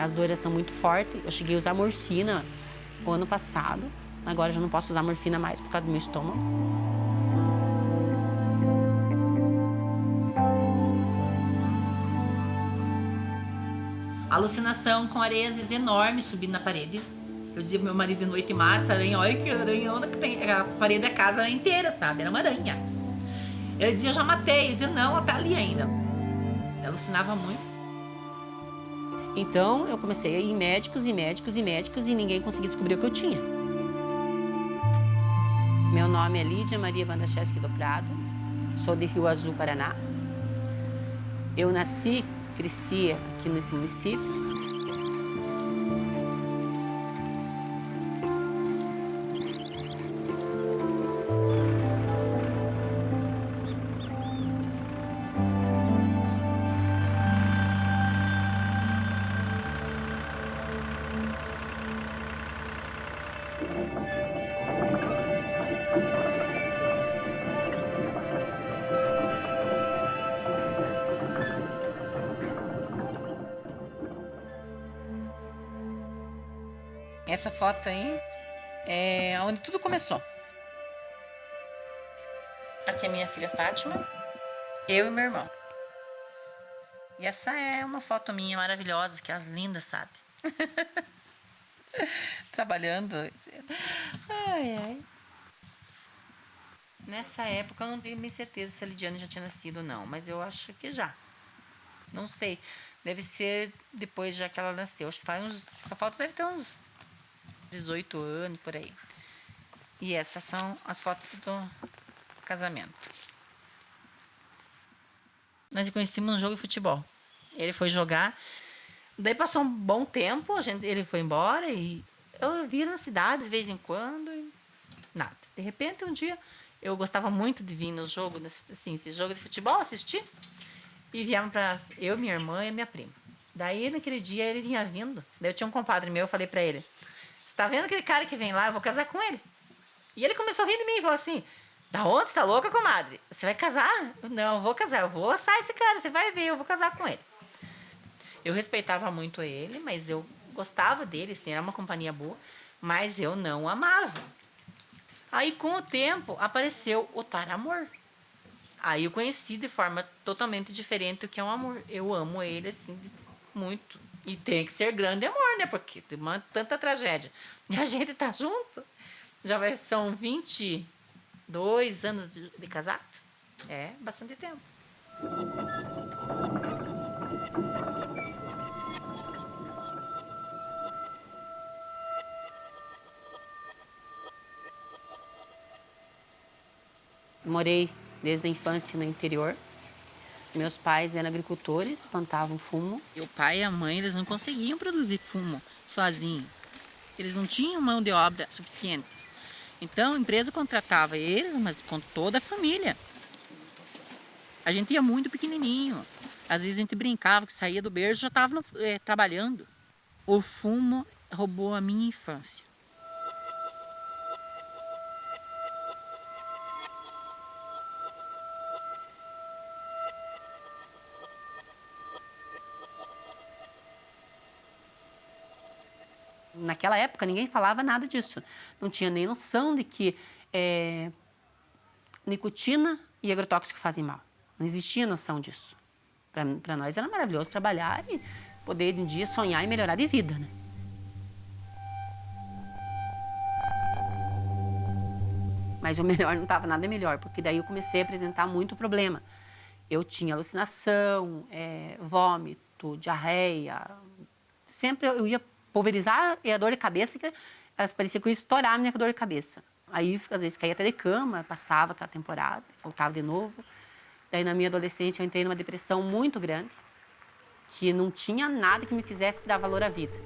As dores são muito fortes. Eu cheguei a usar morfina o ano passado. Agora já não posso usar morfina mais por causa do meu estômago. Alucinação com areias enormes subindo na parede. Eu dizia pro meu marido de noite, mata essa aranha, olha que aranhona que tem. A parede da casa era inteira, sabe? Era uma aranha. Ele dizia, eu já matei. Eu dizia, não, ela tá ali ainda. Eu alucinava muito. Então, eu comecei a ir em médicos e médicos e médicos e ninguém conseguia descobrir o que eu tinha. Meu nome é Lídia Maria Vandacheski do Prado, sou de Rio Azul, Paraná. Eu nasci, cresci aqui nesse município. Essa foto aí é onde tudo começou. Aqui é minha filha Fátima, eu e meu irmão. E essa é uma foto minha maravilhosa, que é as lindas, sabe? Trabalhando. Ai, ai. Nessa época eu não tenho bem certeza se a Lidiane já tinha nascido ou não, mas eu acho que já. Não sei. Deve ser depois já que ela nasceu. Acho que faz uns. Essa foto deve ter uns 18 anos por aí. E essas são as fotos do casamento. Nós nos conhecemos num jogo de futebol. Ele foi jogar. Daí passou um bom tempo, ele foi embora e eu via na cidade de vez em quando e nada. De repente, um dia, eu gostava muito de vir no jogo, assim, esse jogo de futebol, assistir. E viemos pra eu, minha irmã e minha prima. Daí, naquele dia, ele vinha vindo. Daí eu tinha um compadre meu, eu falei pra ele, você tá vendo aquele cara que vem lá? Eu vou casar com ele. E ele começou a rir de mim e falou assim, da onde? Você tá louca, comadre? Você vai casar? Eu, não, eu vou casar. Eu vou assar esse cara, você vai ver, eu vou casar com ele. Eu respeitava muito ele, mas eu gostava dele, assim, era uma companhia boa, mas eu não o amava. Aí, com o tempo, apareceu o Taramor. Aí eu conheci de forma totalmente diferente o que é um amor. Eu amo ele, assim, muito. E tem que ser grande amor, né? Porque tem tanta tragédia. E a gente tá junto. São 22 anos de casado. É bastante tempo. Morei desde a infância no interior. Meus pais eram agricultores, plantavam fumo. E o pai e a mãe, eles não conseguiam produzir fumo sozinhos. Eles não tinham mão de obra suficiente. Então, a empresa contratava eles, mas com toda a família. A gente ia muito pequenininho. Às vezes a gente brincava que saía do berço e já estava trabalhando. O fumo roubou a minha infância. Naquela época, ninguém falava nada disso. Não tinha nem noção de que nicotina e agrotóxico fazem mal. Não existia noção disso. Para nós era maravilhoso trabalhar e poder, de um dia, sonhar e melhorar de vida, né? Mas o melhor não estava nada melhor, porque daí eu comecei a apresentar muito problema. Eu tinha alucinação, vômito, diarreia. Sempre eu ia pulverizar e a dor de cabeça, que parecia que eu ia estourar a minha dor de cabeça. Aí, às vezes, caía até de cama, passava aquela temporada, voltava de novo. Daí, na minha adolescência, eu entrei numa depressão muito grande, que não tinha nada que me fizesse dar valor à vida.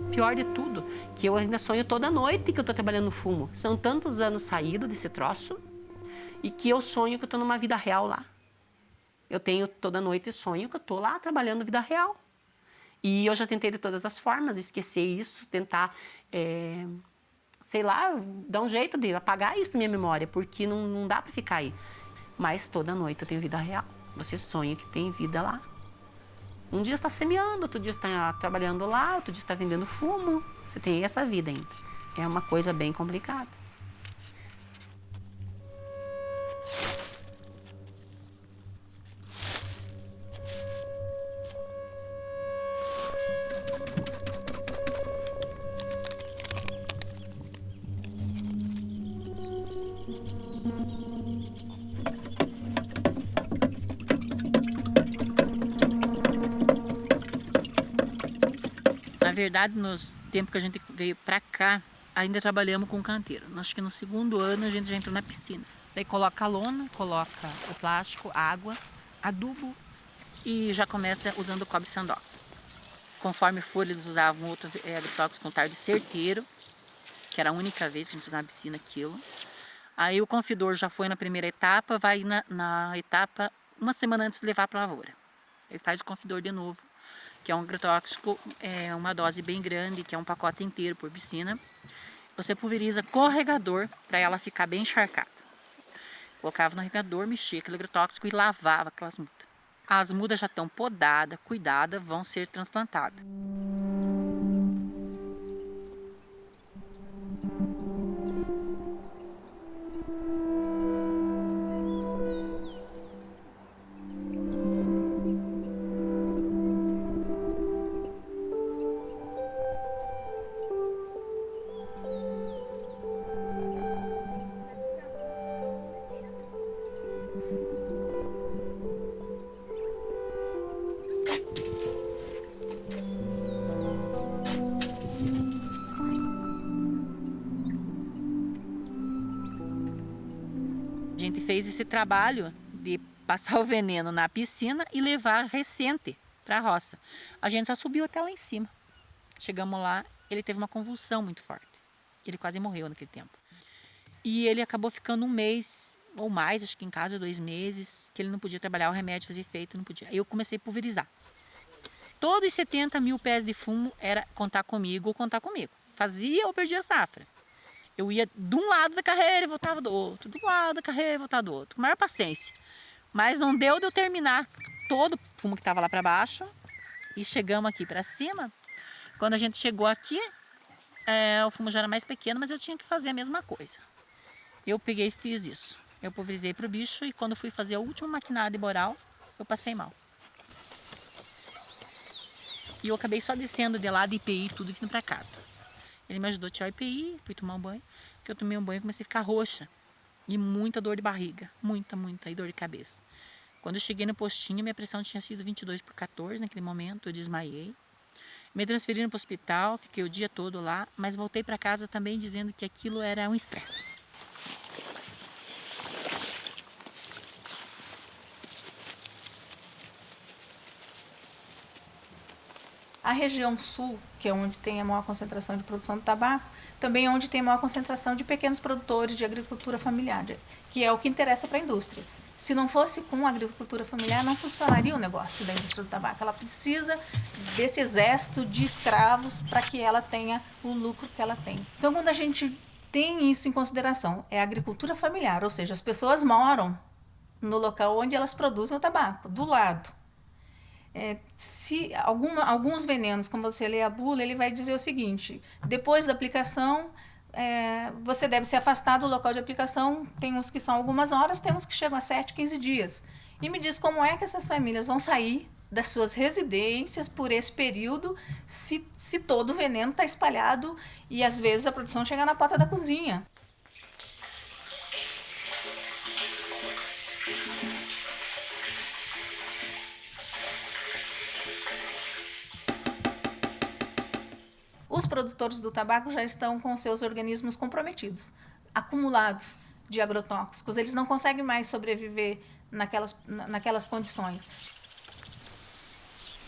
Pior de tudo, que eu ainda sonho toda noite que eu tô trabalhando no fumo. São tantos anos saído desse troço e que eu sonho que eu tô numa vida real lá. Eu tenho toda noite sonho que eu tô lá trabalhando na vida real. E eu já tentei de todas as formas esquecer isso, tentar, sei lá, dar um jeito de apagar isso da minha memória, porque não dá para ficar aí. Mas toda noite eu tenho vida real. Você sonha que tem vida lá. Um dia está semeando, outro dia está trabalhando lá, outro dia está vendendo fumo. Você tem essa vida ainda. É uma coisa bem complicada. Na verdade, nos tempos que a gente veio pra cá, ainda trabalhamos com canteiro. Acho que no segundo ano a gente já entrou na piscina. Daí coloca a lona, coloca o plástico, água, adubo e já começa usando o cobre sandox. Conforme for, eles usavam outro agrotóxico com tarde certeiro, que era a única vez que a gente usava na piscina aquilo. Aí o confidor já foi na primeira etapa, vai na etapa uma semana antes de levar para a lavoura. Ele faz o confidor de novo, que é um agrotóxico, é uma dose bem grande, que é um pacote inteiro por piscina. Você pulveriza com o regador para ela ficar bem encharcada. Colocava no regador, mexia aquele agrotóxico e lavava aquelas mudas. As mudas já estão podadas, cuidadas, vão ser transplantadas. A gente fez esse trabalho de passar o veneno na piscina e levar recente para a roça. A gente só subiu até lá em cima. Chegamos lá, ele teve uma convulsão muito forte. Ele quase morreu naquele tempo. E ele acabou ficando um mês ou mais, acho que em casa 2 meses, que ele não podia trabalhar, o remédio fazia efeito, não podia. Aí eu comecei a pulverizar. Todos os 70 mil pés de fumo era contar comigo ou contar comigo. Fazia ou perdia a safra. Eu ia de um lado da carreira e voltava do outro, do lado da carreira e voltava do outro, com maior paciência. Mas não deu de eu terminar todo o fumo que estava lá para baixo e chegamos aqui para cima. Quando a gente chegou aqui, o fumo já era mais pequeno, mas eu tinha que fazer a mesma coisa. Eu peguei e fiz isso. Eu pulverizei para o bicho e quando fui fazer a última maquinada de boral, eu passei mal. E eu acabei só descendo de lá de IPI, tudo vindo para casa. Ele me ajudou a tirar o IPI, fui tomar um banho. Que eu tomei um banho e comecei a ficar roxa. E muita dor de barriga. Muita, e dor de cabeça. Quando eu cheguei no postinho, minha pressão tinha sido 22/14 naquele momento. Eu desmaiei. Me transferiram para o hospital, fiquei o dia todo lá. Mas voltei para casa também dizendo que aquilo era um estresse. A região sul, que é onde tem a maior concentração de produção de tabaco, também é onde tem a maior concentração de pequenos produtores de agricultura familiar, que é o que interessa para a indústria. Se não fosse com a agricultura familiar, não funcionaria o negócio da indústria do tabaco. Ela precisa desse exército de escravos para que ela tenha o lucro que ela tem. Então, quando a gente tem isso em consideração, é a agricultura familiar, ou seja, as pessoas moram no local onde elas produzem o tabaco, do lado. Se alguns venenos, como você lê a bula, ele vai dizer o seguinte: depois da aplicação, você deve se afastar do local de aplicação. Tem uns que são algumas horas, tem uns que chegam a 7, 15 dias. E me diz como é que essas famílias vão sair das suas residências por esse período se todo o veneno está espalhado e às vezes a produção chega na porta da cozinha. Os produtores do tabaco já estão com seus organismos comprometidos, acumulados de agrotóxicos. Eles não conseguem mais sobreviver naquelas condições.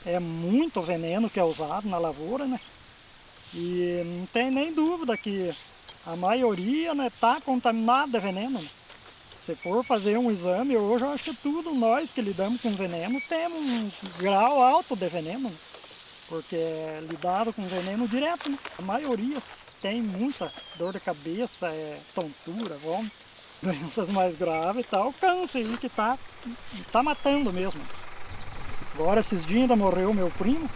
É muito veneno que é usado na lavoura, né? E não tem nem dúvida que a maioria está contaminada de veneno. Né? Se for fazer um exame, hoje eu acho que tudo nós que lidamos com veneno temos um grau alto de veneno. Né? Porque é lidado com veneno direto, né? A maioria tem muita dor de cabeça, tontura, vômito. Doenças mais graves e tal, câncer aí que tá matando mesmo. Agora esses dias ainda morreu meu primo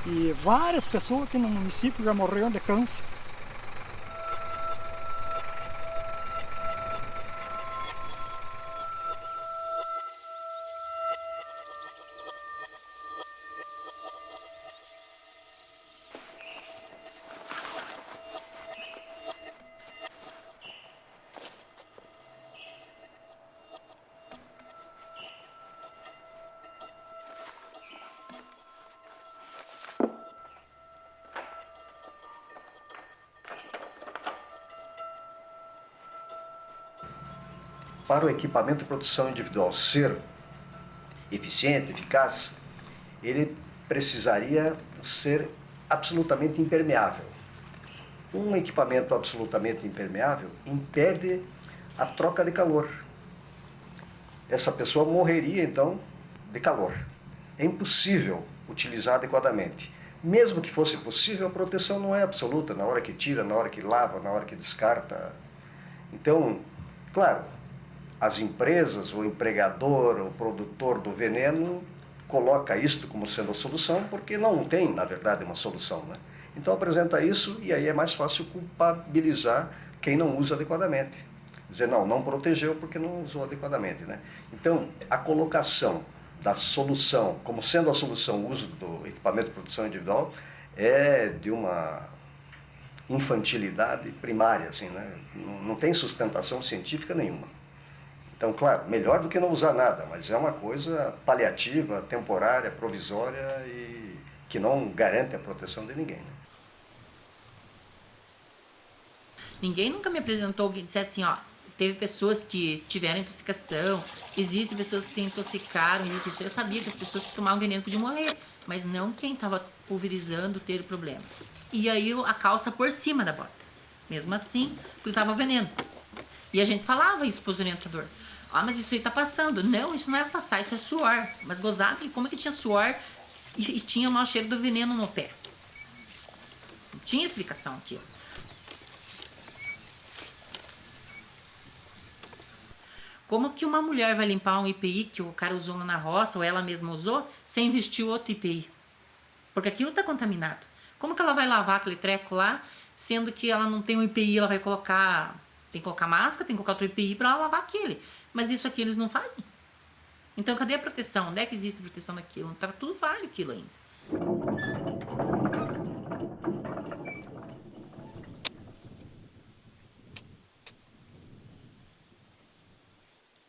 e várias pessoas aqui no município já morreram de câncer. Para o equipamento de produção individual ser eficiente, eficaz, ele precisaria ser absolutamente impermeável. Um equipamento absolutamente impermeável impede a troca de calor. Essa pessoa morreria, então, de calor. É impossível utilizar adequadamente. Mesmo que fosse possível, a proteção não é absoluta na hora que tira, na hora que lava, na hora que descarta. Então, claro, as empresas, o empregador, o produtor do veneno coloca isto como sendo a solução, porque não tem, na verdade, uma solução, né? Então apresenta isso e aí é mais fácil culpabilizar quem não usa adequadamente. Dizer, não protegeu porque não usou adequadamente, né? Então, a colocação da solução, como sendo a solução o uso do equipamento de produção individual, é de uma infantilidade primária, assim, né? Não tem sustentação científica nenhuma. Então, claro, melhor do que não usar nada, mas é uma coisa paliativa, temporária, provisória e que não garante a proteção de ninguém, né? Ninguém nunca me apresentou que dissesse assim, ó, teve pessoas que tiveram intoxicação, existem pessoas que se intoxicaram, isso. Eu sabia que as pessoas que tomavam veneno podiam morrer, mas não quem estava pulverizando ter problemas. E aí a calça por cima da bota. Mesmo assim, cruzava o veneno. E a gente falava isso para os orientadores. Ah, mas isso aí tá passando. Não, isso não é passar, isso é suor. Mas gozado, como é que tinha suor e tinha o mau cheiro do veneno no pé? Não tinha explicação aquilo. Como que uma mulher vai limpar um EPI que o cara usou na roça ou ela mesma usou sem vestir outro EPI? Porque aquilo tá contaminado. Como que ela vai lavar aquele treco lá, sendo que ela não tem um EPI, ela vai colocar... Tem que colocar máscara, tem que colocar outro EPI para ela lavar aquele. Mas isso aqui eles não fazem. Então cadê a proteção? Onde é que existe proteção daquilo? Tá tudo vale aquilo ainda.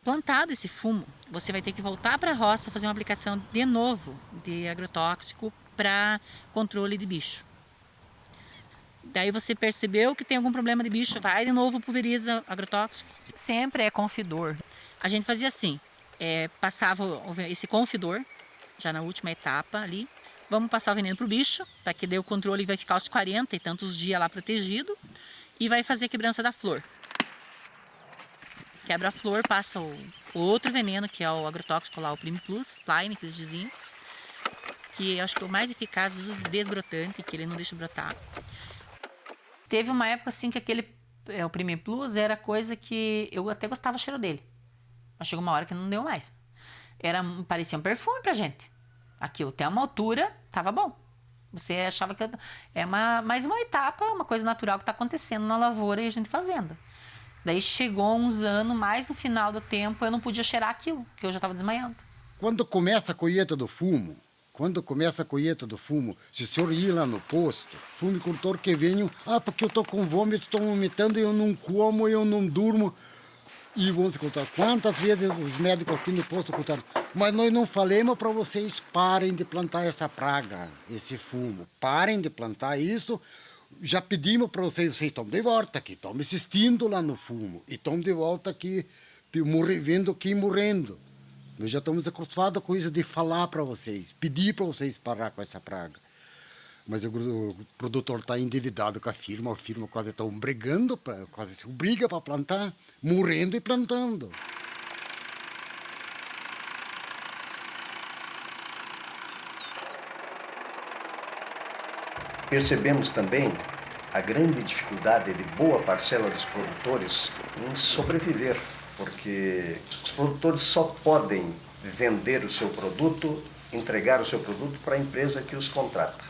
Plantado esse fumo, você vai ter que voltar para a roça fazer uma aplicação de novo de agrotóxico para controle de bicho. Daí você percebeu que tem algum problema de bicho, vai de novo, pulveriza agrotóxico. Sempre é confidor. A gente fazia assim, passava esse confidor, já na última etapa ali, vamos passar o veneno pro bicho, para que dê o controle e vai ficar os 40 e tantos dias lá protegido, e vai fazer a quebrança da flor. Quebra a flor, passa o outro veneno, que é o agrotóxico lá, o Prime Plus, Prime, que eles diziam, que eu acho que é o mais eficaz dos desbrotantes, que ele não deixa brotar. Teve uma época assim que o Prime Plus era coisa que eu até gostava do cheiro dele. Mas chegou uma hora que não deu mais. Parecia um perfume pra gente. Aquilo até uma altura tava bom. Você achava que mais uma etapa, uma coisa natural que tá acontecendo na lavoura e a gente fazendo. Daí chegou uns anos, mais no final do tempo, eu não podia cheirar aquilo, que eu já tava desmaiando. Quando começa a colheita do fumo, se o senhor ir lá no posto, fumicultor que venham, porque eu tô com vômito, tô vomitando, eu não como, eu não durmo. E vamos contar quantas vezes os médicos aqui no posto contaram, mas nós não falamos para vocês parem de plantar essa praga, esse fumo, parem de plantar isso. Já pedimos para vocês estão de volta aqui, estão assistindo lá no fumo, e estão de volta aqui, vendo quem morrendo. Nós já estamos acostumados com isso de falar para vocês, pedir para vocês parar com essa praga. Mas o produtor está endividado com a firma quase está brigando, quase se obriga para plantar, morrendo e plantando. Percebemos também a grande dificuldade de boa parcela dos produtores em sobreviver, porque os produtores só podem vender o seu produto, entregar o seu produto para a empresa que os contrata.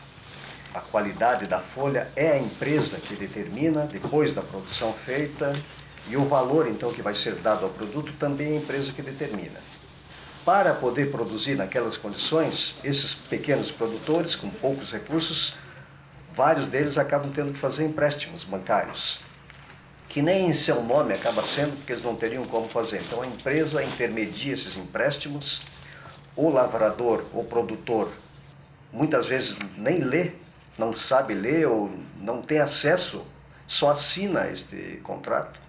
A qualidade da folha é a empresa que determina, depois da produção feita, e o valor então que vai ser dado ao produto também é a empresa que determina. Para poder produzir naquelas condições, esses pequenos produtores com poucos recursos, vários deles acabam tendo que fazer empréstimos bancários, que nem em seu nome acaba sendo, porque eles não teriam como fazer. Então a empresa intermedia esses empréstimos, o lavrador, o produtor, muitas vezes nem lê, não sabe ler ou não tem acesso, só assina este contrato.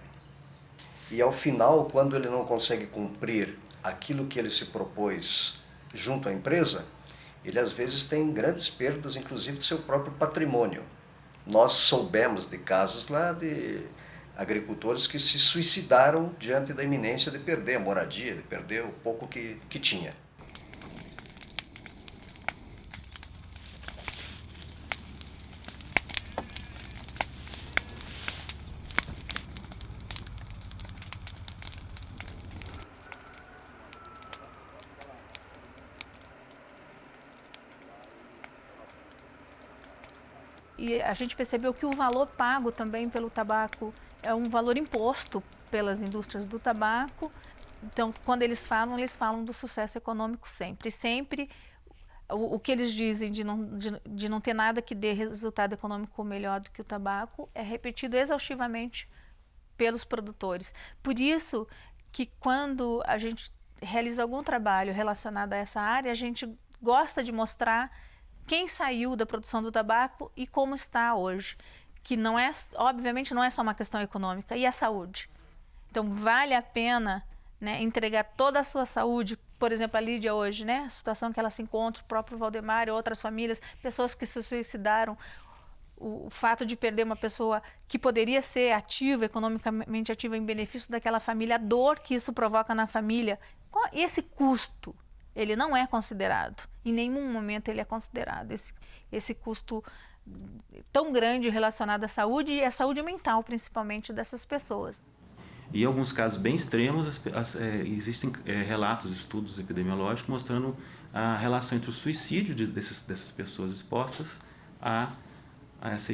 E ao final, quando ele não consegue cumprir aquilo que ele se propôs junto à empresa, ele às vezes tem grandes perdas, inclusive do seu próprio patrimônio. Nós soubemos de casos lá de agricultores que se suicidaram diante da iminência de perder a moradia, de perder o pouco que tinha. E a gente percebeu que o valor pago também pelo tabaco é um valor imposto pelas indústrias do tabaco. Então, quando eles falam do sucesso econômico sempre. Sempre o que eles dizem de não ter nada que dê resultado econômico melhor do que o tabaco é repetido exaustivamente pelos produtores. Por isso que quando a gente realiza algum trabalho relacionado a essa área, a gente gosta de mostrar quem saiu da produção do tabaco e como está hoje, que não é, obviamente não é só uma questão econômica, e a saúde. Então vale a pena, né, entregar toda a sua saúde, por exemplo, a Lídia hoje, né, a situação que ela se encontra, o próprio Valdemar e outras famílias, pessoas que se suicidaram, o fato de perder uma pessoa que poderia ser ativa, economicamente ativa em benefício daquela família, a dor que isso provoca na família, esse custo, ele não é considerado. Em nenhum momento ele é considerado. Esse custo tão grande relacionado à saúde e à saúde mental, principalmente, dessas pessoas. E em alguns casos bem extremos, existem relatos, estudos epidemiológicos mostrando a relação entre o suicídio dessas pessoas expostas a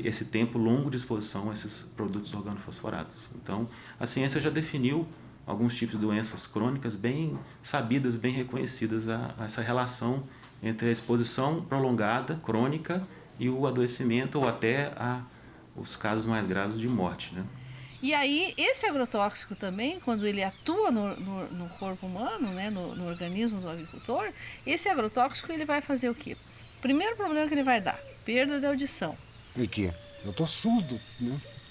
esse tempo longo de exposição a esses produtos organofosforados. Então, a ciência já definiu alguns tipos de doenças crônicas bem sabidas, bem reconhecidas a essa relação entre a exposição prolongada, crônica, e o adoecimento ou até os casos mais graves de morte, né? E aí, esse agrotóxico também, quando ele atua no corpo humano, né, no organismo do agricultor, esse agrotóxico ele vai fazer o quê? Primeiro problema que ele vai dar, perda de audição. E que? Eu tô surdo,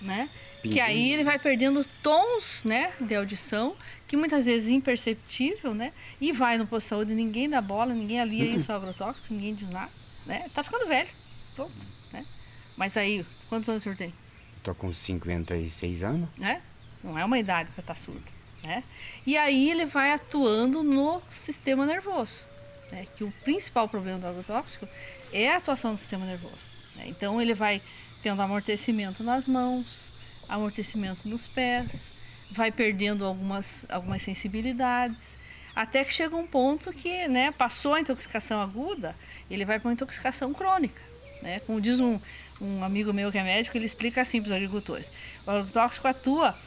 né? Que aí ele vai perdendo tons, né, de audição, que muitas vezes é imperceptível, né? E vai no posto de saúde, ninguém dá bola, ninguém alia isso ao agrotóxico, ninguém diz nada, né? Tá ficando velho, pronto, né? Mas aí, quantos anos o senhor tem? Tô com 56 anos. Né? Não é uma idade para estar surdo, né? E aí ele vai atuando no sistema nervoso, né? Que o principal problema do agrotóxico é a atuação do sistema nervoso, né? Então ele vai tendo amortecimento nas mãos, amortecimento nos pés, vai perdendo algumas sensibilidades, até que chega um ponto que, né, passou a intoxicação aguda, ele vai para uma intoxicação crônica, né? Como diz um amigo meu que é médico, ele explica assim para os agricultores: o agrotóxico atua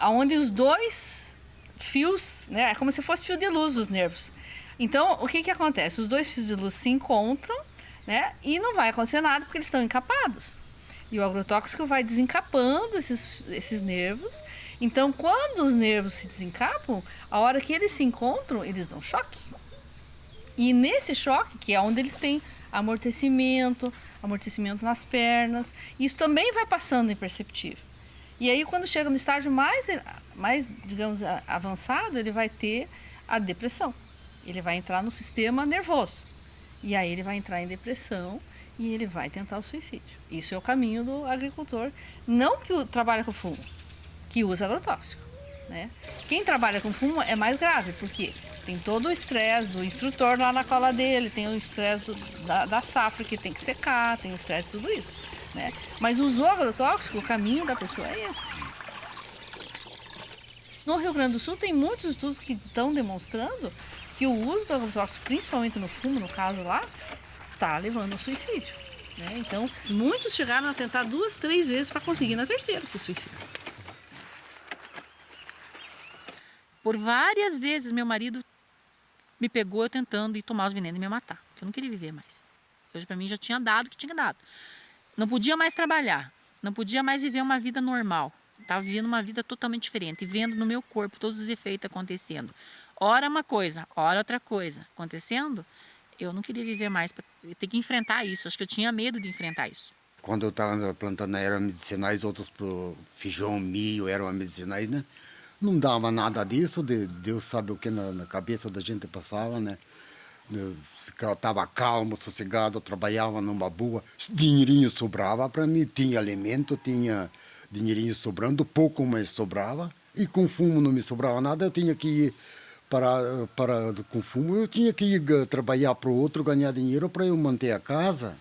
onde os dois fios, né, é como se fosse fio de luz dos nervos. Então, o que acontece? Os dois fios de luz se encontram, né, e não vai acontecer nada porque eles estão encapados. E o agrotóxico vai desencapando esses nervos. Então, quando os nervos se desencapam, a hora que eles se encontram, eles dão choque. E nesse choque, que é onde eles têm amortecimento nas pernas, isso também vai passando imperceptível. E aí, quando chega no estágio mais, digamos, avançado, ele vai ter a depressão. Ele vai entrar no sistema nervoso. E aí ele vai entrar em depressão e ele vai tentar o suicídio. Isso é o caminho do agricultor, não que trabalha com fumo, que usa agrotóxico, né? Quem trabalha com fumo é mais grave, porque tem todo o estresse do instrutor lá na cola dele, tem o estresse da safra que tem que secar, tem o estresse de tudo isso. né? Mas usou agrotóxico, o caminho da pessoa é esse. No Rio Grande do Sul tem muitos estudos que estão demonstrando que o uso do agrotóxico, principalmente no fumo, no caso lá, está levando ao suicídio, né? Então, muitos chegaram a tentar 2, 3 vezes para conseguir na terceira se suicidar. Por várias vezes meu marido me pegou eu tentando ir tomar os venenos e me matar. Eu não queria viver mais. Hoje para mim já tinha dado o que tinha dado. Não podia mais trabalhar, não podia mais viver uma vida normal. Estava vivendo uma vida totalmente diferente e vendo no meu corpo todos os efeitos acontecendo. Ora uma coisa, ora outra coisa acontecendo. Eu não queria viver mais para ter que enfrentar isso. Acho que eu tinha medo de enfrentar isso. Quando eu estava plantando ervas medicinais, outros pro feijão, milho, ervas medicinais, né? Não dava nada disso, Deus sabe o que na cabeça da gente passava, né? Eu estava calmo, sossegado, trabalhava numa boa, dinheirinho sobrava para mim, tinha alimento, tinha dinheirinho sobrando, pouco, mas sobrava, e com fumo não me sobrava nada, eu tinha que ir com fumo, eu tinha que ir trabalhar para o outro, ganhar dinheiro para eu manter a casa.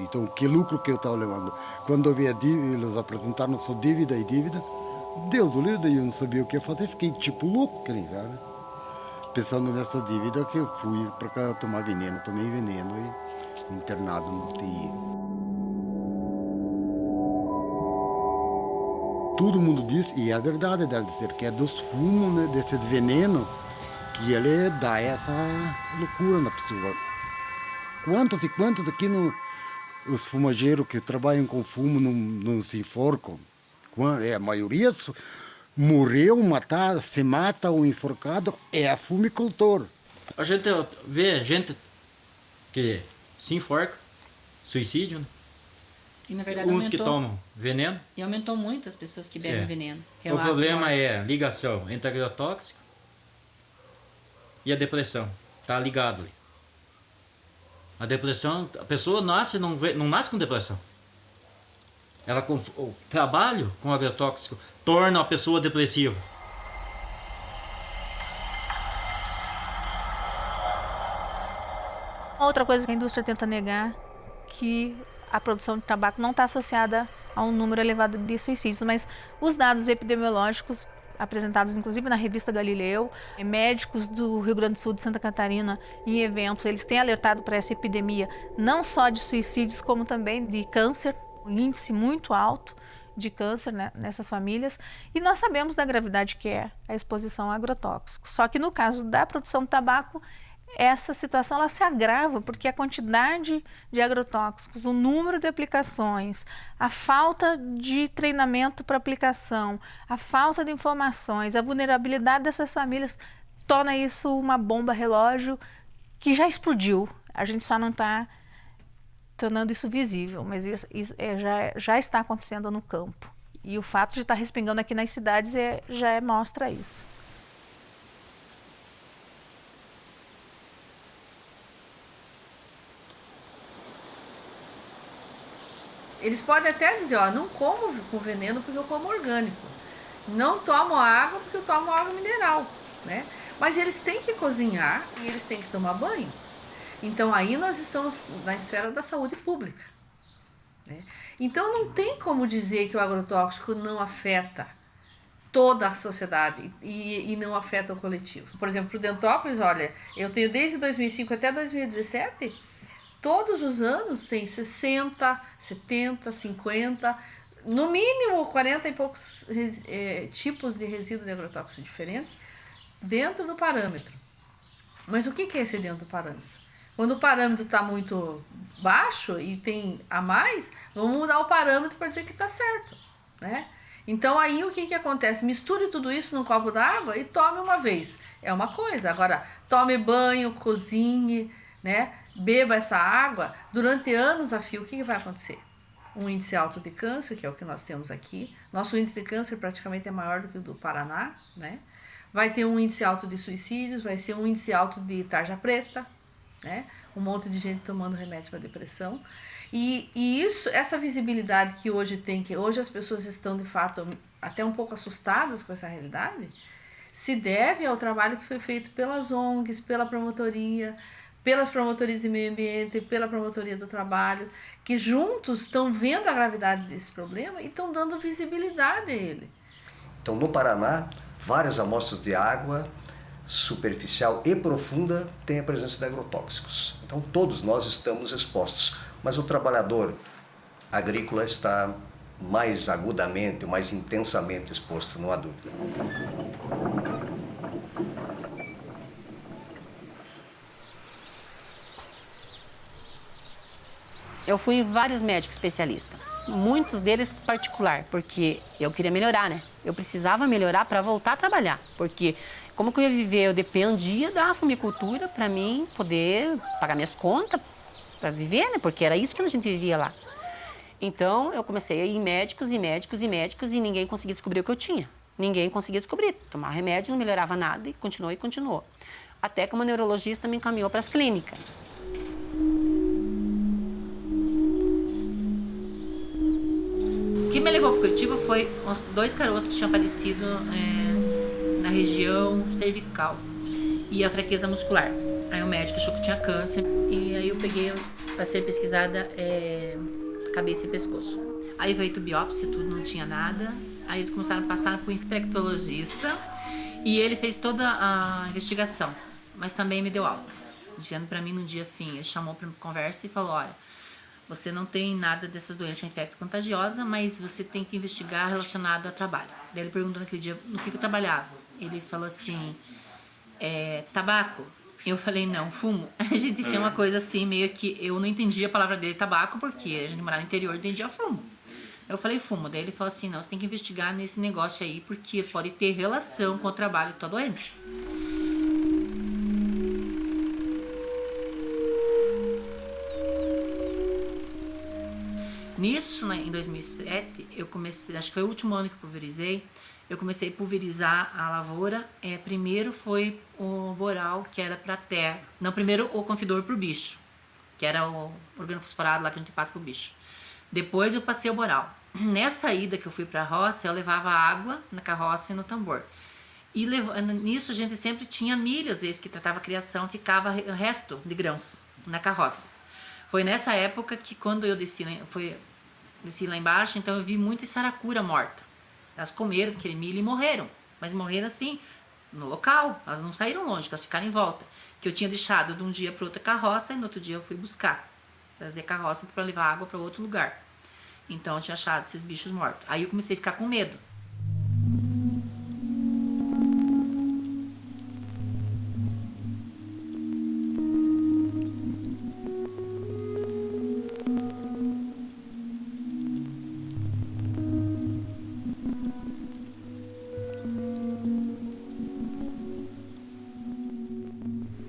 Então, que lucro que eu estava levando? Quando eu vi eles apresentaram só dívida e dívida, Deus o livre, eu não sabia o que fazer, fiquei tipo louco, que nem sabe? Pensando nessa dívida que eu fui para cá tomar veneno, tomei veneno e internado no UTI. Todo mundo diz, e é verdade, deve ser, que é dos fumos, né, desses venenos, que ele dá essa loucura na pessoa. Quantos e quantos aqui os fumageiros que trabalham com fumo não se enforcam? A maioria morreu, se mata ou enforcado, é fumicultor. A gente vê gente que se enforca, suicídio, né? E, na verdade, uns que tomam veneno. E aumentou muito as pessoas que bebem veneno. O problema é a ligação entre agrotóxico e a depressão. Está ligado ali. A depressão, a pessoa não nasce com depressão. O trabalho com agrotóxico torna a pessoa depressiva. Outra coisa que a indústria tenta negar, que a produção de tabaco não está associada a um número elevado de suicídios, mas os dados epidemiológicos apresentados inclusive na revista Galileu, médicos do Rio Grande do Sul, de Santa Catarina, em eventos, eles têm alertado para essa epidemia, não só de suicídios, como também de câncer, um índice muito alto de câncer, né, nessas famílias, e nós sabemos da gravidade que é a exposição a agrotóxicos. Só que no caso da produção de tabaco, essa situação ela se agrava porque a quantidade de agrotóxicos, o número de aplicações, a falta de treinamento para aplicação, a falta de informações, a vulnerabilidade dessas famílias torna isso uma bomba relógio que já explodiu. A gente só não está tornando isso visível, mas isso já está acontecendo no campo. E o fato de estar respingando aqui nas cidades já mostra isso. Eles podem até dizer, ó, não como com veneno porque eu como orgânico. Não tomo água porque eu tomo água mineral, né? Mas eles têm que cozinhar e eles têm que tomar banho. Então aí nós estamos na esfera da saúde pública, né? Então não tem como dizer que o agrotóxico não afeta toda a sociedade e não afeta o coletivo. Por exemplo, Prudentópolis, olha, eu tenho desde 2005 até 2017... Todos os anos tem 60, 70, 50, no mínimo 40 e poucos tipos de resíduo de agrotóxico diferentes dentro do parâmetro. Mas o que é esse dentro do parâmetro? Quando o parâmetro está muito baixo e tem a mais, vamos mudar o parâmetro para dizer que está certo, né? Então aí o que acontece? Misture tudo isso num copo d'água e tome uma vez. É uma coisa. Agora, tome banho, cozinhe, né? Beba essa água durante anos a fio. O que vai acontecer? Um índice alto de câncer, que é o que nós temos aqui. Nosso índice de câncer praticamente é maior do que o do Paraná, né? Vai ter um índice alto de suicídios, vai ser um índice alto de tarja preta, né? Um monte de gente tomando remédio para depressão. E essa visibilidade que hoje tem, que hoje as pessoas estão de fato até um pouco assustadas com essa realidade, se deve ao trabalho que foi feito pelas ONGs, pela promotoria, pelas promotorias de meio ambiente, pela promotoria do trabalho, que juntos estão vendo a gravidade desse problema e estão dando visibilidade a ele. Então, no Paraná, várias amostras de água superficial e profunda têm a presença de agrotóxicos. Então, todos nós estamos expostos, mas o trabalhador agrícola está mais agudamente, mais intensamente exposto, não há dúvida. Eu fui em vários médicos especialistas, muitos deles particular, porque eu queria melhorar, né? Eu precisava melhorar para voltar a trabalhar, porque como que eu ia viver? Eu dependia da fumicultura para mim poder pagar minhas contas, para viver, né? Porque era isso que a gente vivia lá. Então eu comecei a ir em médicos e ninguém conseguia descobrir o que eu tinha. Ninguém conseguia descobrir. Tomar remédio não melhorava nada e continuou. Até que uma neurologista me encaminhou para as clínicas. O que me levou para Curitiba foi uns 2 caroços que tinham aparecido na região cervical e a fraqueza muscular. Aí o médico achou que tinha câncer e aí eu peguei para ser pesquisada cabeça e pescoço. Aí veio biópsia, tudo, não tinha nada. Aí eles começaram a passar para o infectologista e ele fez toda a investigação, mas também me deu alta, dizendo para mim num dia assim, ele chamou para conversa e falou, olha, você não tem nada dessas doenças infecto-contagiosa, mas você tem que investigar relacionado ao trabalho. Daí ele perguntou naquele dia no que eu trabalhava. Ele falou assim, tabaco? Eu falei, não, fumo. A gente tinha uma coisa assim, meio que eu não entendia a palavra dele, tabaco, porque a gente morava no interior e entendia fumo. Eu falei, fumo. Daí ele falou assim, não, você tem que investigar nesse negócio aí, porque pode ter relação com o trabalho e tua doença. Nisso, né, em 2007, eu comecei, acho que foi o último ano que eu pulverizei, eu comecei a pulverizar a lavoura. Primeiro foi o boral, que era para terra. Não, primeiro o confidor para o bicho, que era o organofosforado lá que a gente passa para o bicho. Depois eu passei o boral. Nessa ida que eu fui para a roça, eu levava água na carroça e no tambor. E nisso a gente sempre tinha milho, às vezes que tratava a criação, ficava resto de grãos na carroça. Foi nessa época que quando eu desci lá embaixo, então eu vi muita saracura morta. Elas comeram aquele milho e morreram. Mas morreram assim, no local. Elas não saíram longe, elas ficaram em volta. Que eu tinha deixado de um dia para outra carroça e no outro dia eu fui buscar. Trazer carroça para levar água para outro lugar. Então eu tinha achado esses bichos mortos. Aí eu comecei a ficar com medo.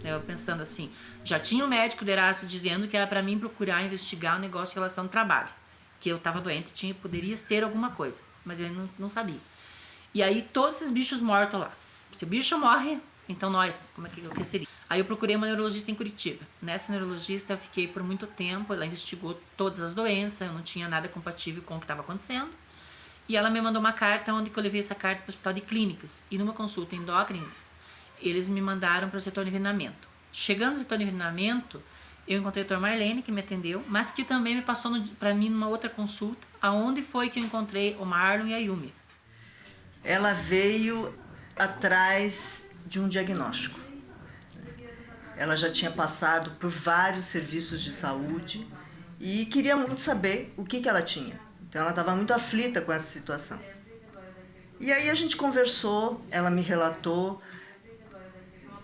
Eu pensando assim, já tinha um médico de Erasto dizendo que era para mim procurar investigar um negócio em relação ao trabalho, que eu estava doente, poderia ser alguma coisa, mas ele não sabia. E aí todos esses bichos mortos lá, se o bicho morre, então nós, como é que seria? Aí eu procurei uma neurologista em Curitiba. Nessa neurologista eu fiquei por muito tempo, ela investigou todas as doenças, eu não tinha nada compatível com o que estava acontecendo. E ela me mandou uma carta, onde eu levei essa carta para o Hospital de Clínicas. E numa consulta endócrina, eles me mandaram para o setor de envenenamento. Chegando no setor de envenenamento, eu encontrei a doutora Marlene, que me atendeu, mas que também me passou para mim numa outra consulta, aonde foi que eu encontrei o Marlon e a Yumi. Ela veio atrás de um diagnóstico. Ela já tinha passado por vários serviços de saúde e queria muito saber o que ela tinha. Então ela estava muito aflita com essa situação. E aí a gente conversou, ela me relatou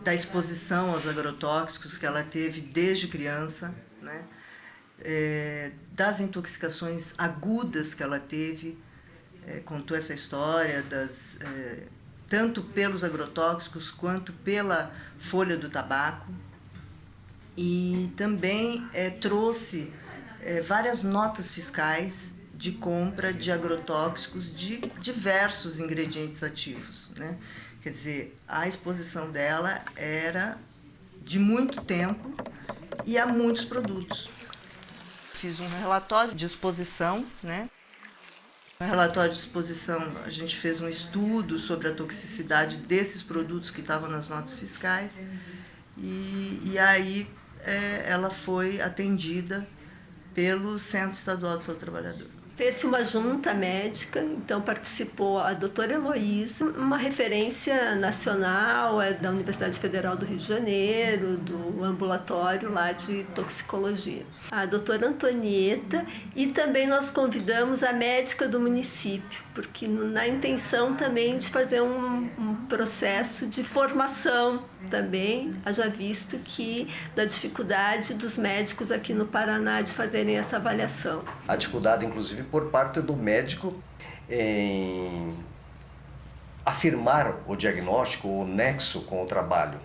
da exposição aos agrotóxicos que ela teve desde criança, né? Das intoxicações agudas que ela teve, contou essa história, tanto pelos agrotóxicos quanto pela folha do tabaco, e também trouxe várias notas fiscais de compra de agrotóxicos de diversos ingredientes ativos, né? Quer dizer, a exposição dela era de muito tempo e a muitos produtos. Fiz um relatório de exposição, né? No relatório de exposição, a gente fez um estudo sobre a toxicidade desses produtos que estavam nas notas fiscais e aí ela foi atendida pelo Centro Estadual de Saúde do Trabalhador. Fez-se uma junta médica, então participou a doutora Heloísa, uma referência nacional da Universidade Federal do Rio de Janeiro, do ambulatório lá de toxicologia. A doutora Antonieta, e também nós convidamos a médica do município, porque na intenção também de fazer um processo de formação também, haja visto que da dificuldade dos médicos aqui no Paraná de fazerem essa avaliação. A dificuldade, inclusive, por parte do médico em afirmar o diagnóstico, o nexo com o trabalho,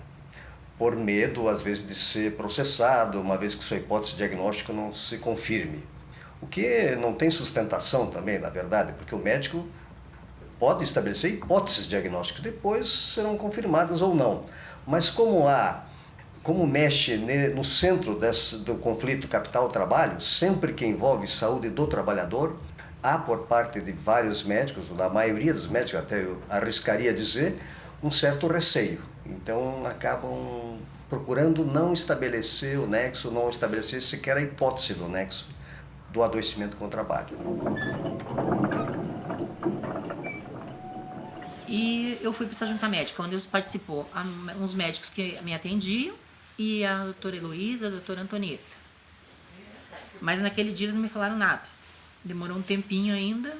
por medo, às vezes, de ser processado, uma vez que sua hipótese diagnóstica não se confirme. O que não tem sustentação também, na verdade, porque o médico pode estabelecer hipóteses diagnósticas, depois serão confirmadas ou não. Mas como mexe no centro do conflito capital-trabalho, sempre que envolve saúde do trabalhador, há por parte de vários médicos, da maioria dos médicos, até eu arriscaria dizer, um certo receio. Então acabam procurando não estabelecer o nexo, não estabelecer sequer a hipótese do nexo do adoecimento com o trabalho. E eu fui para essa junta médica, onde participou uns médicos que me atendiam, e a doutora Heloísa, a doutora Antonieta. Mas naquele dia eles não me falaram nada. Demorou um tempinho ainda.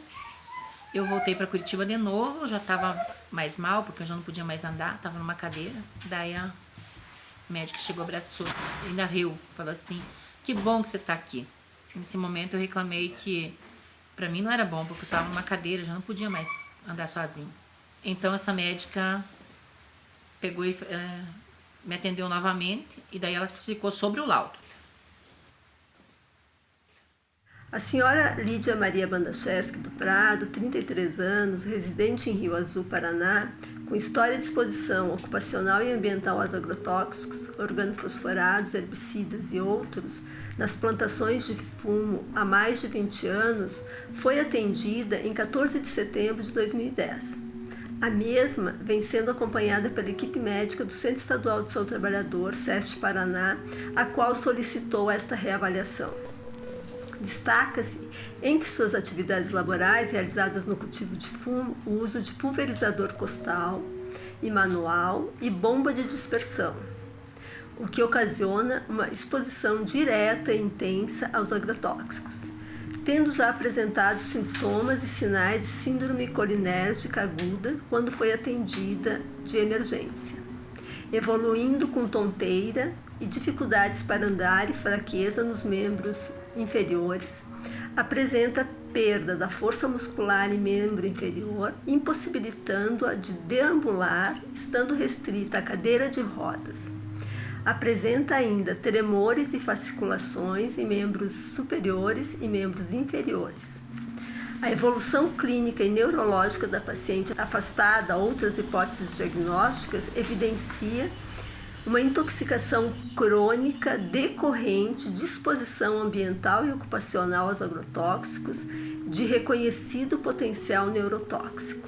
Eu voltei para Curitiba de novo, eu já estava mais mal, porque eu já não podia mais andar, estava numa cadeira. Daí a médica chegou, abraçou, ainda riu, falou assim, que bom que você está aqui. Nesse momento eu reclamei que para mim não era bom, porque eu estava numa cadeira, já não podia mais andar sozinho. Então essa médica pegou e me atendeu novamente, e daí ela explicou sobre o laudo. A senhora Lídia Maria Bandacheski do Prado, 33 anos, residente em Rio Azul, Paraná, com história de exposição ocupacional e ambiental aos agrotóxicos, organofosforados, herbicidas e outros, nas plantações de fumo há mais de 20 anos, foi atendida em 14 de setembro de 2010. A mesma vem sendo acompanhada pela equipe médica do Centro Estadual de Saúde do Trabalhador, SEST Paraná, a qual solicitou esta reavaliação. Destaca-se, entre suas atividades laborais realizadas no cultivo de fumo, o uso de pulverizador costal e manual e bomba de dispersão, o que ocasiona uma exposição direta e intensa aos agrotóxicos, tendo já apresentado sintomas e sinais de síndrome colinérgica aguda quando foi atendida de emergência, evoluindo com tonteira e dificuldades para andar e fraqueza nos membros inferiores, apresenta perda da força muscular em membro inferior, impossibilitando-a de deambular, estando restrita à cadeira de rodas. Apresenta ainda tremores e fasciculações em membros superiores e membros inferiores. A evolução clínica e neurológica da paciente, afastada a outras hipóteses diagnósticas, evidencia uma intoxicação crônica decorrente de exposição ambiental e ocupacional aos agrotóxicos de reconhecido potencial neurotóxico.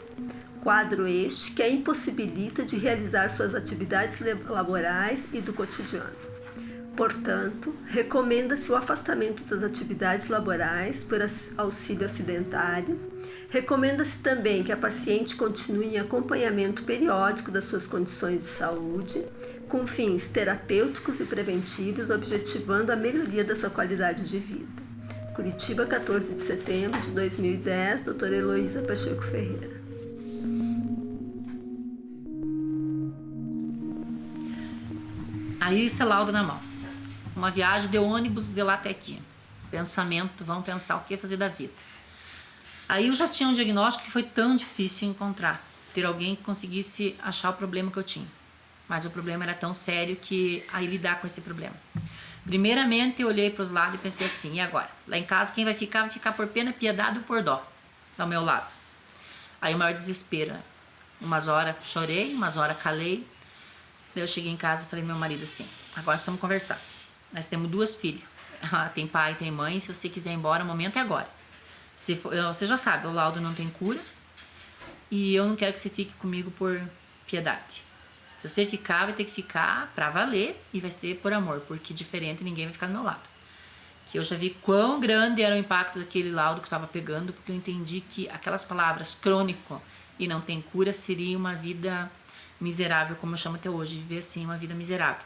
Quadro este que a impossibilita de realizar suas atividades laborais e do cotidiano. Portanto, recomenda-se o afastamento das atividades laborais por auxílio acidentário. Recomenda-se também que a paciente continue em acompanhamento periódico das suas condições de saúde, com fins terapêuticos e preventivos, objetivando a melhoria da sua qualidade de vida. Curitiba, 14 de setembro de 2010, doutora Heloísa Pacheco Ferreira. Aí esse laudo na mão. Uma viagem de ônibus de lá até aqui. Pensamento, vamos pensar o que fazer da vida. Aí eu já tinha um diagnóstico que foi tão difícil encontrar. Ter alguém que conseguisse achar o problema que eu tinha. Mas o problema era tão sério que aí lidar com esse problema. Primeiramente eu olhei para os lados e pensei assim, e agora? Lá em casa quem vai ficar por pena, piedade ou por dó. Ao meu lado. Aí o maior desespero. Umas horas chorei, umas horas calei. Daí eu cheguei em casa e falei pro meu marido assim, agora precisamos conversar. Nós temos 2 filhas. Tem pai, tem mãe, se você quiser ir embora, o momento é agora. Você já sabe, o laudo não tem cura. E eu não quero que você fique comigo por piedade. Se você ficar, vai ter que ficar pra valer e vai ser por amor, porque diferente ninguém vai ficar do meu lado. Que eu já vi quão grande era o impacto daquele laudo que eu estava pegando, porque eu entendi que aquelas palavras crônico e não tem cura seria uma vida miserável, como eu chamo até hoje, viver assim, uma vida miserável.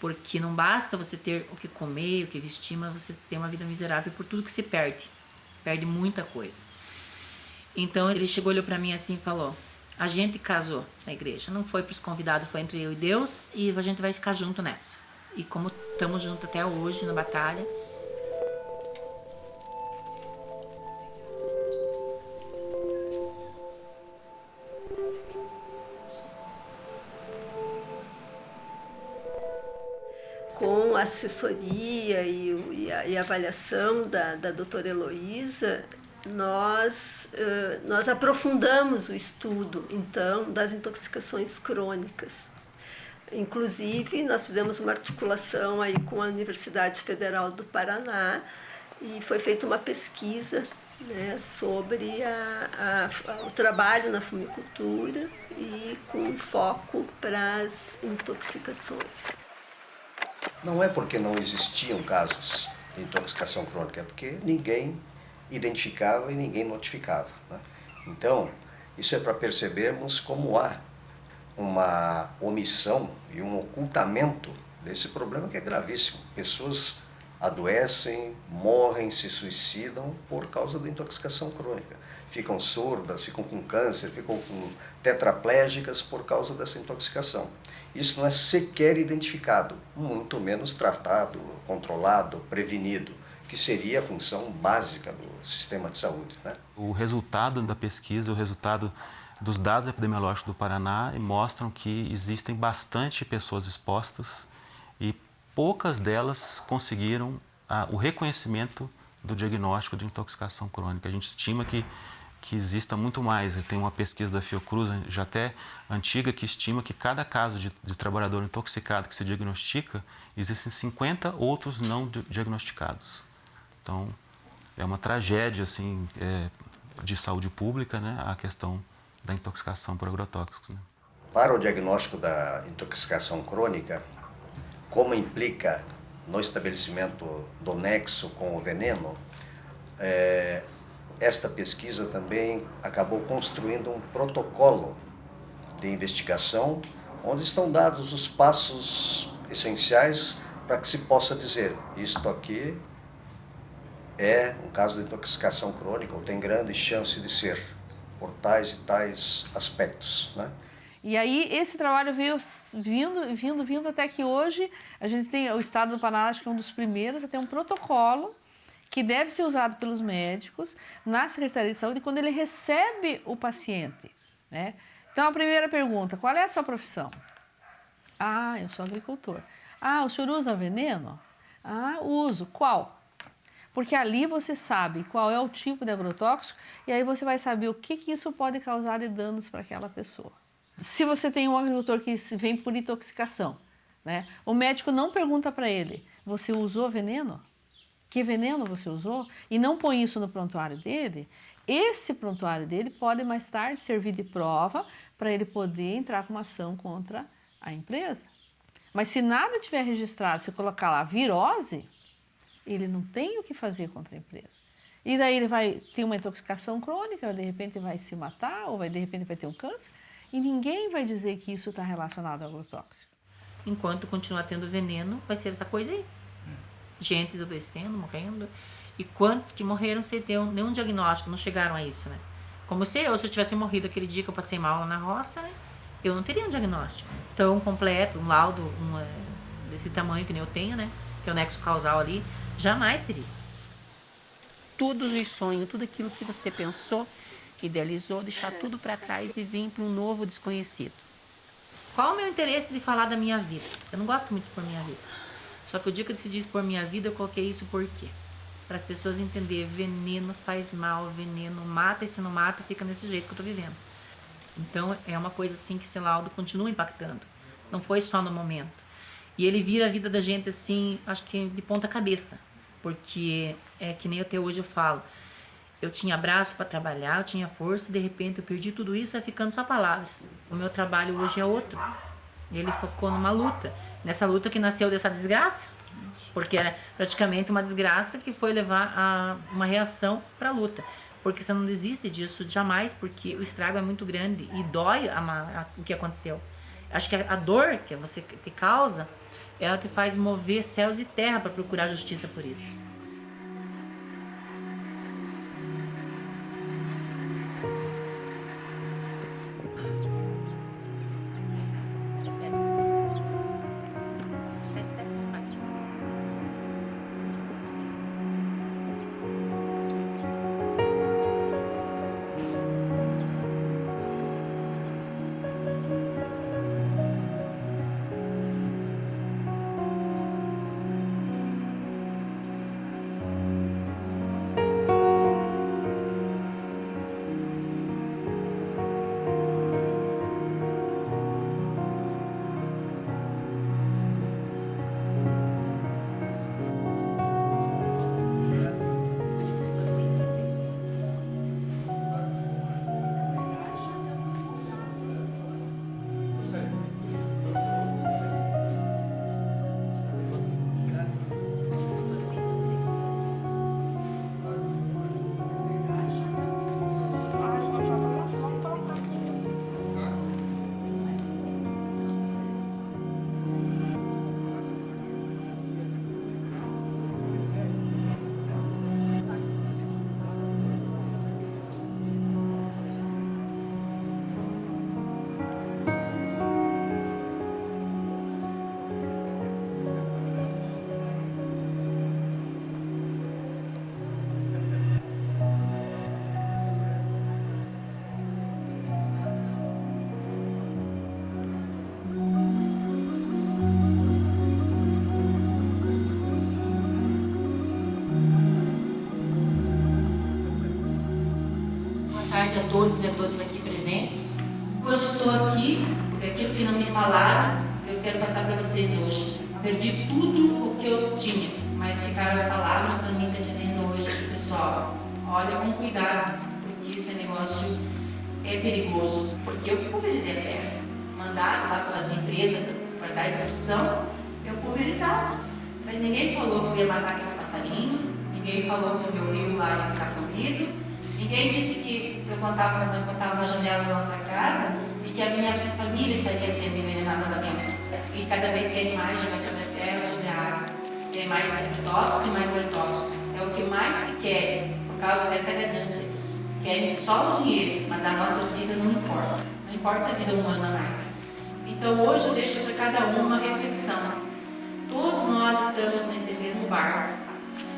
Porque não basta você ter o que comer, o que vestir, mas você tem uma vida miserável por tudo que você perde. Perde muita coisa. Então ele chegou, olhou pra mim assim e falou: a gente casou na igreja, não foi pros convidados, foi entre eu e Deus, e a gente vai ficar junto nessa. E como estamos juntos até hoje na batalha. Com a assessoria e a avaliação da doutora Heloísa, nós aprofundamos o estudo, então, das intoxicações crônicas. Inclusive, nós fizemos uma articulação aí com a Universidade Federal do Paraná e foi feita uma pesquisa, né, sobre o trabalho na fumicultura e com foco para as intoxicações. Não é porque não existiam casos de intoxicação crônica, é porque ninguém identificava e ninguém notificava, né? Então, isso é para percebermos como há uma omissão e um ocultamento desse problema que é gravíssimo. Pessoas adoecem, morrem, se suicidam por causa da intoxicação crônica. Ficam surdas, ficam com câncer, ficam tetraplégicas por causa dessa intoxicação. Isso não é sequer identificado, muito menos tratado, controlado, prevenido, que seria a função básica do sistema de saúde, né? O resultado da pesquisa, o resultado dos dados epidemiológicos do Paraná mostram que existem bastante pessoas expostas e poucas delas conseguiram o reconhecimento do diagnóstico de intoxicação crônica. A gente estima que exista muito mais. Tem uma pesquisa da Fiocruz, já até antiga, que estima que cada caso de trabalhador intoxicado que se diagnostica, existem 50 outros não diagnosticados. Então, é uma tragédia assim, de saúde pública, né, a questão da intoxicação por agrotóxicos, né? Para o diagnóstico da intoxicação crônica, como implica no estabelecimento do nexo com o veneno, esta pesquisa também acabou construindo um protocolo de investigação onde estão dados os passos essenciais para que se possa dizer isto aqui é um caso de intoxicação crônica ou tem grande chance de ser por tais e tais aspectos, né? E aí esse trabalho veio vindo até que hoje a gente tem, o estado do Paraná, acho que é um dos primeiros a ter um protocolo que deve ser usado pelos médicos na Secretaria de Saúde quando ele recebe o paciente, né? Então, a primeira pergunta: qual é a sua profissão? Ah, eu sou agricultor. Ah, o senhor usa veneno? Ah, uso. Qual? Porque ali você sabe qual é o tipo de agrotóxico e aí você vai saber o que isso pode causar de danos para aquela pessoa. Se você tem um agricultor que vem por intoxicação, né, o médico não pergunta para ele: você usou veneno? Que veneno você usou? E não põe isso no prontuário dele. Esse prontuário dele pode mais tarde servir de prova para ele poder entrar com uma ação contra a empresa. Mas se nada tiver registrado, se colocar lá virose, ele não tem o que fazer contra a empresa. E daí ele vai ter uma intoxicação crônica, de repente vai se matar, ou de repente vai ter um câncer, e ninguém vai dizer que isso está relacionado ao agrotóxico. Enquanto continuar tendo veneno, vai ser essa coisa aí. Gente adoecendo, morrendo. E quantos que morreram sem ter nenhum diagnóstico, não chegaram a isso, né? Como se eu tivesse morrido aquele dia que eu passei mal lá na roça, né? Eu não teria um diagnóstico tão completo, um laudo desse tamanho que nem eu tenho, né? Que é o nexo causal ali, jamais teria. Todos os sonhos, tudo aquilo que você pensou, idealizou, deixar tudo para trás e vir para um novo desconhecido. Qual o meu interesse de falar da minha vida? Eu não gosto muito de expor minha vida. Só que o dia que eu decidi expor minha vida, eu coloquei isso por quê? Para as pessoas entenderem, veneno faz mal, veneno mata, e se não mata, fica nesse jeito que eu tô vivendo. Então, é uma coisa assim que esse laudo continua impactando. Não foi só no momento. E ele vira a vida da gente assim, acho que de ponta cabeça. Porque é que nem até hoje eu falo. Eu tinha braço para trabalhar, eu tinha força, de repente eu perdi tudo isso, vai ficando só palavras. O meu trabalho hoje é outro. Ele focou numa luta. Nessa luta que nasceu dessa desgraça. Porque era praticamente uma desgraça que foi levar a uma reação para a luta. Porque você não desiste disso jamais, porque o estrago é muito grande e dói o que aconteceu. Acho que a dor que você te causa, ela te faz mover céus e terra para procurar justiça por isso. tarde a todos e a todas aqui presentes. Hoje estou aqui, porque aquilo que não me falaram, eu quero passar para vocês hoje. Perdi tudo o que eu tinha, mas ficaram as palavras para mim estar dizendo hoje, pessoal, olha com cuidado, porque esse negócio é perigoso. Porque eu pulverizei a terra, mandado lá pelas empresas para dar de produção, eu pulverizava. Mas ninguém falou que eu ia matar aqueles passarinhos, ninguém falou que o meu rio lá ia ficar comido, ninguém disse que nós contávamos na janela da nossa casa e que a minha família estaria sendo envenenada lá dentro. E cada vez querem mais jogar sobre a terra, sobre a água. Tem mais agrotóxico e mais agrotóxico. É o que mais se quer por causa dessa ganância. Querem só o dinheiro, mas as nossas vidas não importam. Não importa a vida humana mais. Então hoje eu deixo para cada um uma reflexão. Todos nós estamos nesse mesmo barco.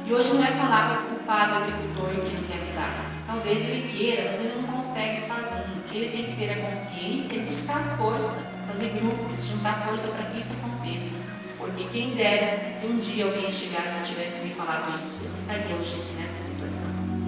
E hoje não é falar para o culpado agricultor que não quer mudar. Talvez ele queira, mas ele não consegue sozinho. Ele tem que ter a consciência e buscar força, fazer grupos, juntar força para que isso aconteça. Porque quem dera, se um dia alguém chegasse e tivesse me falado isso, eu não estaria hoje aqui nessa situação.